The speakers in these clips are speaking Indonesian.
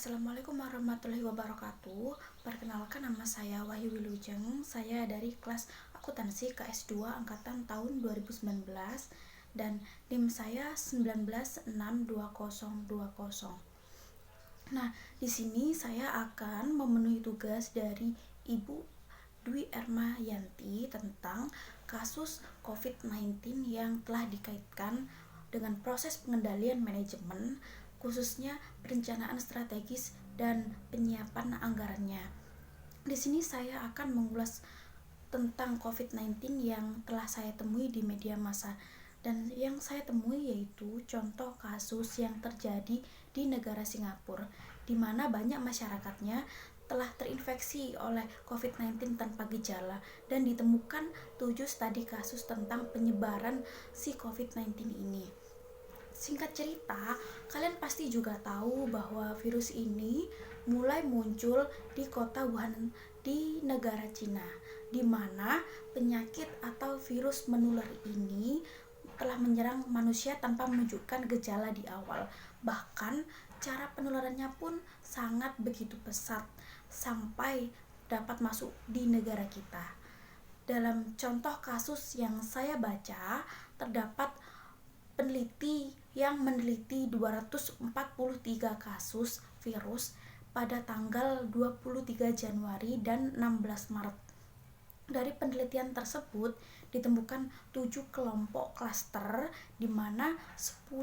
Assalamualaikum warahmatullahi wabarakatuh. Perkenalkan, nama saya Wahyu Wilujeng. Saya dari kelas akuntansi KS2 angkatan tahun 2019 dan NIM saya 1962020. Nah, di sini saya akan memenuhi tugas dari Ibu Dwi Ermayanti tentang kasus COVID-19 yang telah dikaitkan dengan proses pengendalian manajemen, khususnya perencanaan strategis dan penyiapan anggarannya. Di sini saya akan mengulas tentang COVID-19 yang telah saya temui di media massa, dan yang saya temui yaitu contoh kasus yang terjadi di negara Singapura, di mana banyak masyarakatnya telah terinfeksi oleh COVID-19 tanpa gejala dan ditemukan 7 studi kasus tentang penyebaran si COVID-19 ini. Singkat cerita, kalian pasti juga tahu bahwa virus ini mulai muncul di kota Wuhan di negara Cina, di mana penyakit atau virus menular ini telah menyerang manusia tanpa menunjukkan gejala di awal. Bahkan cara penularannya pun sangat begitu pesat sampai dapat masuk di negara kita. Dalam contoh kasus yang saya baca, terdapat peneliti yang meneliti 243 kasus virus pada tanggal 23 Januari dan 16 Maret. Dari penelitian tersebut ditemukan 7 kelompok klaster di mana 10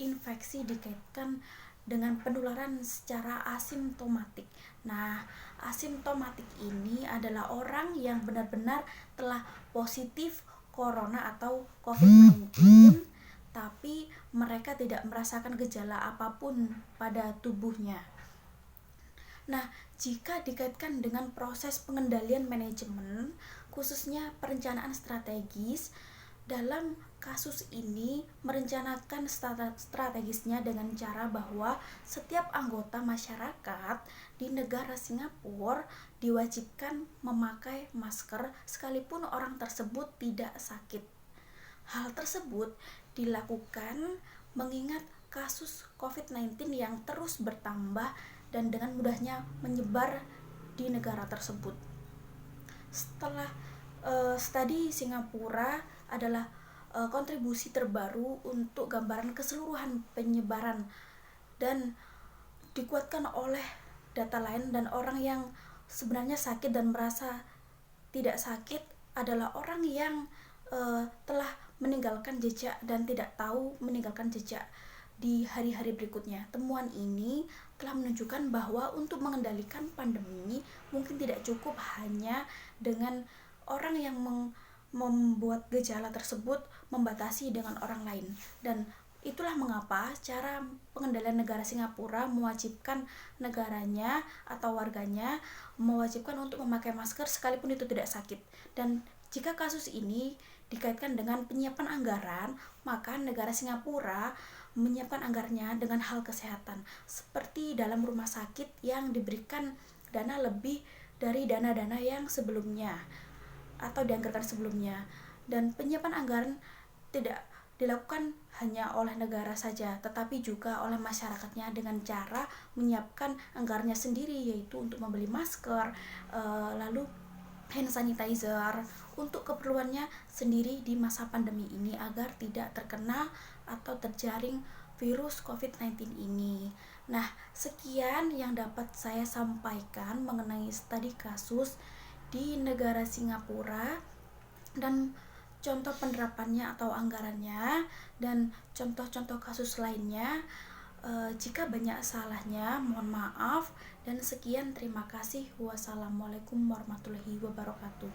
infeksi dikaitkan dengan penularan secara asimptomatik. Nah, asimptomatik ini adalah orang yang benar-benar telah positif corona atau COVID-19 tapi mereka tidak merasakan gejala apapun pada tubuhnya. Nah, jika dikaitkan dengan proses pengendalian manajemen, khususnya perencanaan strategis, dalam kasus ini merencanakan strategisnya dengan cara bahwa setiap anggota masyarakat di negara Singapura diwajibkan memakai masker sekalipun orang tersebut tidak sakit. Hal tersebut dilakukan mengingat kasus COVID-19 yang terus bertambah dan dengan mudahnya menyebar di negara tersebut. Setelah studi Singapura adalah kontribusi terbaru untuk gambaran keseluruhan penyebaran dan dikuatkan oleh data lain, dan orang yang sebenarnya sakit dan merasa tidak sakit adalah orang yang telah meninggalkan jejak dan tidak tahu meninggalkan jejak di hari-hari berikutnya. Temuan ini telah menunjukkan bahwa untuk mengendalikan pandemi mungkin tidak cukup hanya dengan orang yang membuat gejala tersebut membatasi dengan orang lain, dan itulah mengapa cara pengendalian negara Singapura mewajibkan negaranya atau warganya mewajibkan untuk memakai masker sekalipun itu tidak sakit. Dan jika kasus ini dikaitkan dengan penyiapan anggaran, maka negara Singapura menyiapkan anggarannya dengan hal kesehatan, seperti dalam rumah sakit yang diberikan dana lebih dari dana-dana yang sebelumnya atau dianggarkan sebelumnya. Dan penyiapan anggaran tidak dilakukan hanya oleh negara saja, tetapi juga oleh masyarakatnya dengan cara menyiapkan anggarannya sendiri, yaitu untuk membeli masker, lalu hand sanitizer untuk keperluannya sendiri di masa pandemi ini agar tidak terkena atau terjaring virus COVID-19 ini. Nah, sekian yang dapat saya sampaikan mengenai studi kasus di negara Singapura dan contoh penerapannya atau anggarannya dan contoh-contoh kasus lainnya. Jika banyak salahnya, mohon maaf, dan sekian, terima kasih. Wassalamualaikum warahmatullahi wabarakatuh.